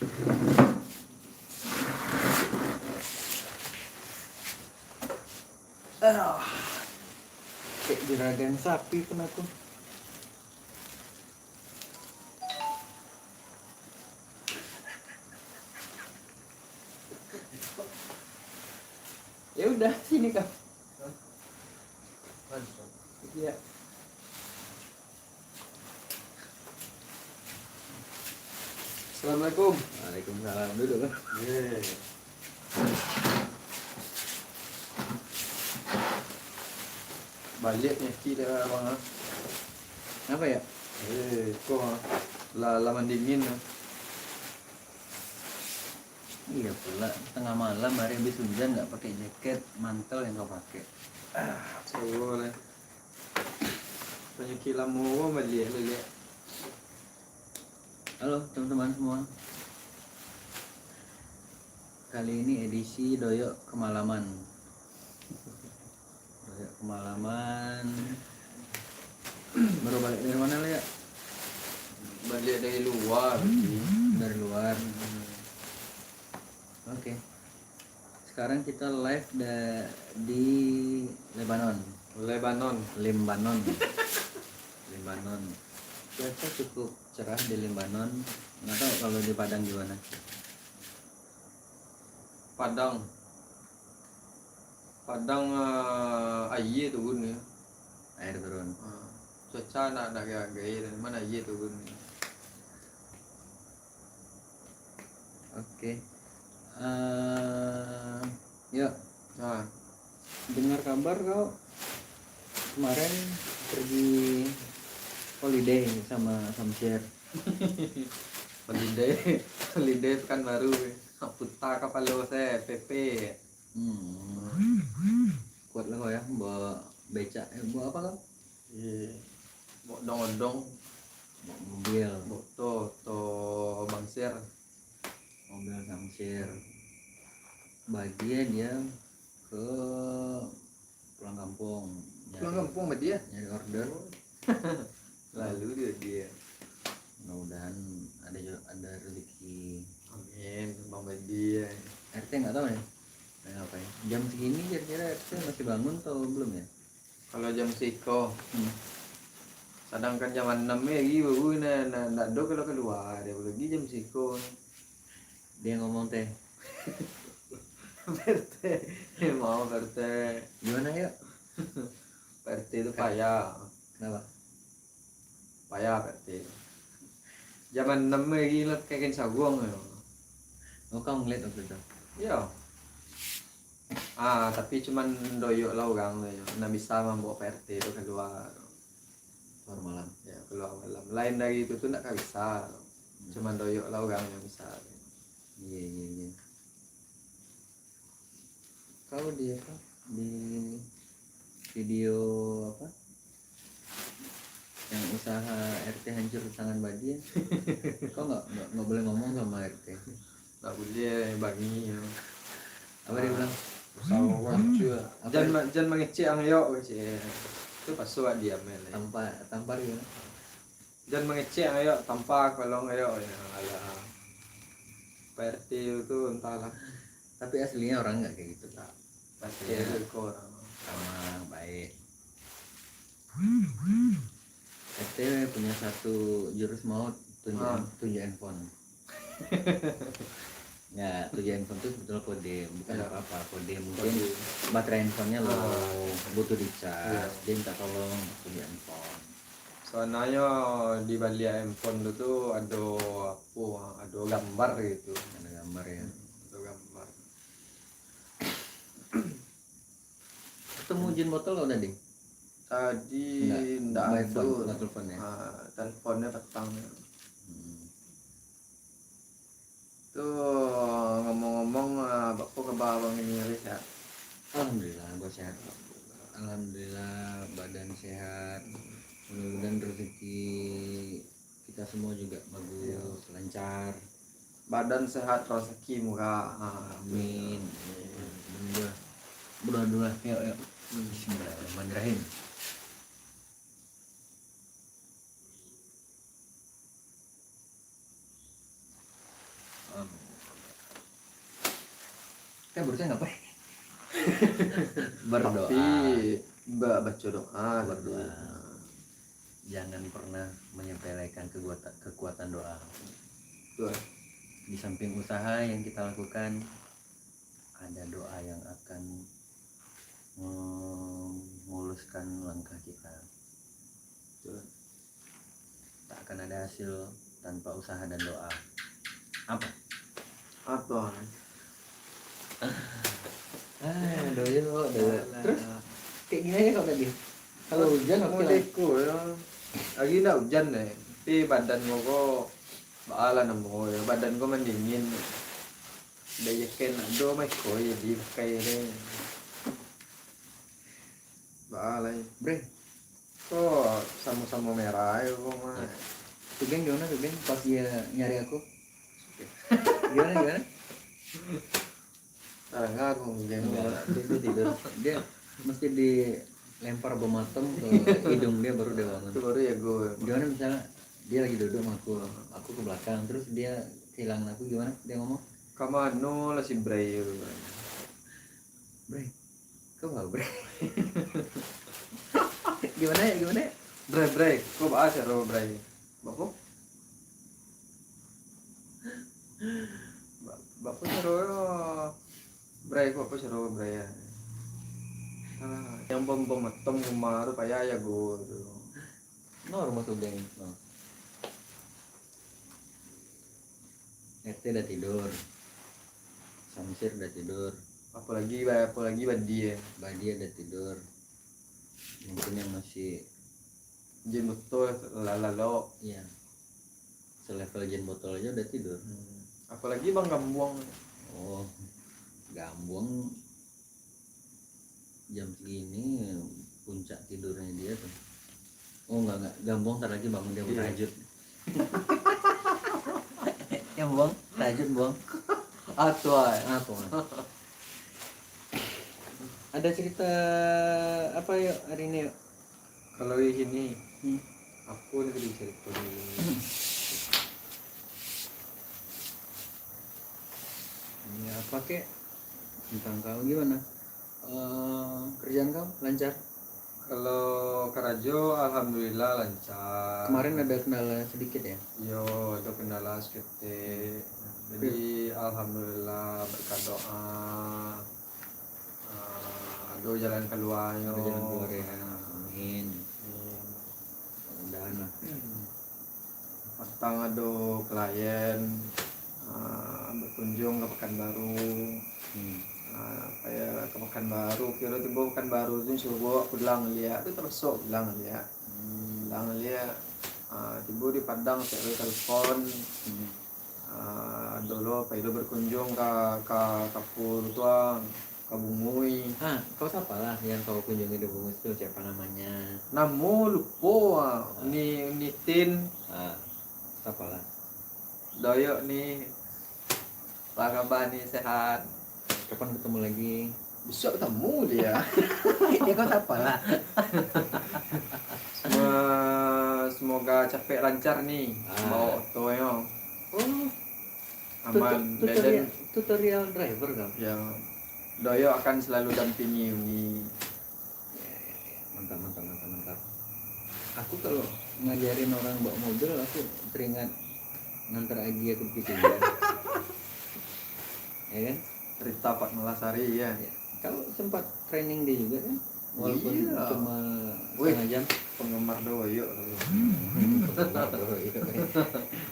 Kayak juragan sapi pun aku. Ya udah sini kak. Iya. Assalamualaikum. Waalaikumsalam dulu kan. Baliknya kita bang. Apa ya? Kok laman dingin. Iya pula tengah malam hari habis hujan nggak pakai jaket, mantel yang kau pakai. So lah. Banyak kilamu balik lagi. Halo teman-teman semua. Kali ini edisi Doyok Kemalaman. Doyok Kemalaman. Baru balik dari mana ya? Balik dari luar. Dari luar. Oke. Sekarang kita live di Lebanon. Lebanon. Limbanon. Cuaca cukup cerah di Limbanon. Nggak tahu kalau di Padang gimana. Padang air turun ya. Air turun. Cuaca nak gaya dan mana air turun ya. Oke. Yuk. Nah, Dengar kabar kau kemarin pergi holiday sama Samsir. holiday kan baru. Putar kapal saya PP. Kuat lah kau ya, bawa becak, bawa apa kau? Bawa dong-dong. Bawa mobil, Bawa to bangsir. mobil Samsir. Bagian dia ke pulang kampung. Pulang kampung sama dia. Nyari order. Lalu dia. Mudah-mudahan ada rezeki. Amin, Bang dia. RT nggak tahu ya. Ngapain? Jam segini kira-kira RT masih bangun atau belum ya? Kalau jam siko, sedangkan jam 6 lagi baru nak do kalau keluar dia lagi jam siko. Dia ngomong teh. Perte, mau perte. Gimana ya? Perte itu payah. Kenapa? Payah perte. Zaman 6 lagi lah kayak saguang ya. Oh kau ngeliat waktu itu? Iya. Tapi cuman doyok lah orang ya. Nggak bisa membawa PRT itu keluar. Keluar malam. Ya keluar malam. Lain dari itu tuh nggak bisa. Cuman doyok lah orang yang bisa. Iya. Kau di apa? Di video apa? Yang usaha RT hancur tangan Badi ya? Kau nggak boleh ngomong sama RT. Nggak boleh bangi. Apa dia bilang? Usaha hancur. Jangan mengecek ang yo, itu pasal dia men. Tampar ya. Jangan mengecek ang yo, tanpa kolong ayo. Alah. PRT itu entahlah. Tapi aslinya orang nggak kayak gitu kak. PRT itu orang Sama baik. RT punya satu jurus maut, tunjuk handphone. Ya, tunjuk handphone itu sebetulnya kode, bukan apa-apa. Kode mungkin baterai handphonenya lo butuh dicas, dia minta tolong tunjuk handphone. soalnya di balik handphone itu ada gambar gitu. Ada gambar ya. Ada gambar. Ketemu jin botol lo tadi? Tadi Nggak ada. telepon ya? Teleponnya petang. Tuh ngomong-ngomong, bapak ke bawang ini ya. Alhamdulillah, gue sehat. Alhamdulillah, badan sehat. Mudah-mudahan rezeki kita semua juga bagus, lancar. Badan sehat, rezeki murah. Amin. Berdoa dulu lah. Yuk. Bismillahirrahmanirrahim. Kan berarti ngapain? Berdoa. Tapi baca doa Berdoa. tadi. Jangan pernah menyepelekan kekuatan doa. Tuh. Di samping usaha yang kita lakukan, ada doa yang akan memuluskan langkah kita. Tuh. Tak akan ada hasil tanpa usaha dan doa. Apa? Apa? Doyo. Terus kayak gini aja kok tadi. Kalau hujan oke lah. Deko ya. Lagi nak hujan deh. Tapi badan gua kok baalan namo ya. Badan gua mendingin. Daya ken do mai ko ya di pakai deh. Baalai. Bre, Kok sama-sama merah ya kok mah. tuh geng gimana tuh geng pas dia nyari aku? Gimana? Sekarang aku mungkin Dia tidur. Dia mesti dilempar bom atom ke hidung dia baru dia bangun. itu baru ya gue. Gimana misalnya dia lagi duduk sama aku ke belakang, terus dia kehilangan aku, gimana dia ngomong? Kamano lah si Bray itu. Bre, kau mau bre? Gimana ya? Bray, kok bahas ya ro Bray. Bapak? Bapak seru Bray, kok seru Bray ya. Yang bom atom kemarin payah ya gue. Rumah tuh geng. RT udah tidur, Samsir udah tidur, Apalagi Badi ya. Badia udah tidur. Mungkin yang masih Jin betul lalalo. ya selevel jen botol aja udah tidur. Apalagi Bang Gambuang. Oh, Gambung jam segini puncak tidurnya dia tuh. Oh enggak, Gambung ntar lagi bangun dia berajut. Yang buang, rajut buang. Atuai. Apa? Ada cerita apa yuk hari ini yuk? Kalau ini aku nih bisa cerita dulu. Ini apa kek? Tentang kau gimana? Kerjaan kau lancar? Kalau Karajo alhamdulillah lancar. Kemarin ada kendala sedikit ya? Yo, ada kendala sekete. Jadi alhamdulillah berkat doa. Aduh jalan keluar yo. Ada jalan keluar ya. Amin. Mudah-mudahan lah. Petang aduh klien berkunjung ke Pekanbaru. Kayak ke Pekanbaru, kira tiba Pekanbaru itu suruh aku bilang lihat itu termasuk bilang lihat. Bilang lihat. Tiba di Padang saya telepon. Dulu apa itu berkunjung ke Kapur tuang ke Bungui. Kau siapa lah yang kau kunjungi di Bungus itu, siapa namanya? Namu lupa ni Tin. Siapa lah? Doyok nih. Apa kabar nih, sehat? Kapan ketemu lagi? Besok ketemu dia. Ya kau siapa lah? Semoga capek lancar nih bawa oto yo. Oh, Aman dan tutorial driver kau? ya Doyo akan selalu dampingi ini. Ya. Mantap. Aku kalau ngajarin orang bawa mobil, aku teringat ngantar Agi aku ke Jogja. Ya kan? Cerita Pak Melasari ya. Kalau sempat training dia juga kan? Walaupun Iya. cuma setengah jam. Penggemar Doyo.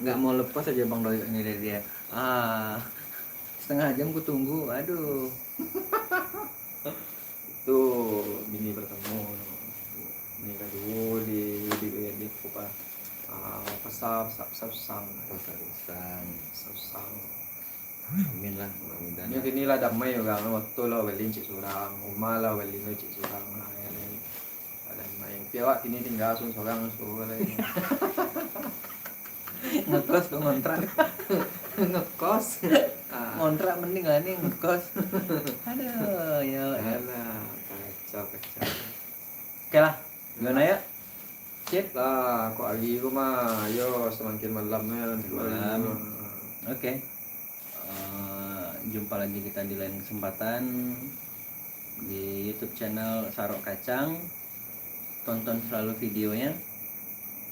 Nggak mau lepas aja Bang Doyo ini dari dia. Setengah jam ku tunggu, aduh. Itu bini bertemu. Ini kedua di apa? Pasar sang. Amin lah, mudah-mudahan. Ini kini lah damai juga, waktu lah welin cik surang, rumah lah welin cik surang, ini damai. Piawak kini tinggal sorang lagi. Ngekos tuh ngontrak. Ngekos. Ngontrak mending lah nih ngekos. Aduh, ya. Alah, kacau. Oke lah, gimana ya? Sip. Lah, kok lagi aku mah, ayo semakin malam ya. Malam. Oke. jumpa lagi kita di lain kesempatan di YouTube channel Sarok Kacang. Tonton selalu videonya.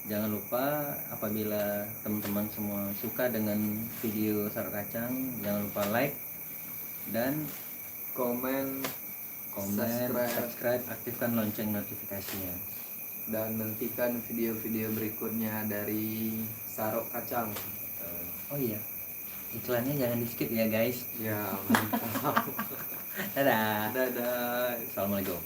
Jangan lupa apabila teman-teman semua suka dengan video Sarok Kacang, jangan lupa like dan komen, subscribe, aktifkan lonceng notifikasinya. dan nantikan video-video berikutnya dari Sarok Kacang. Oh iya, iklannya jangan di skip ya guys. Ya, mantap. Dadah. Dadah. Assalamualaikum.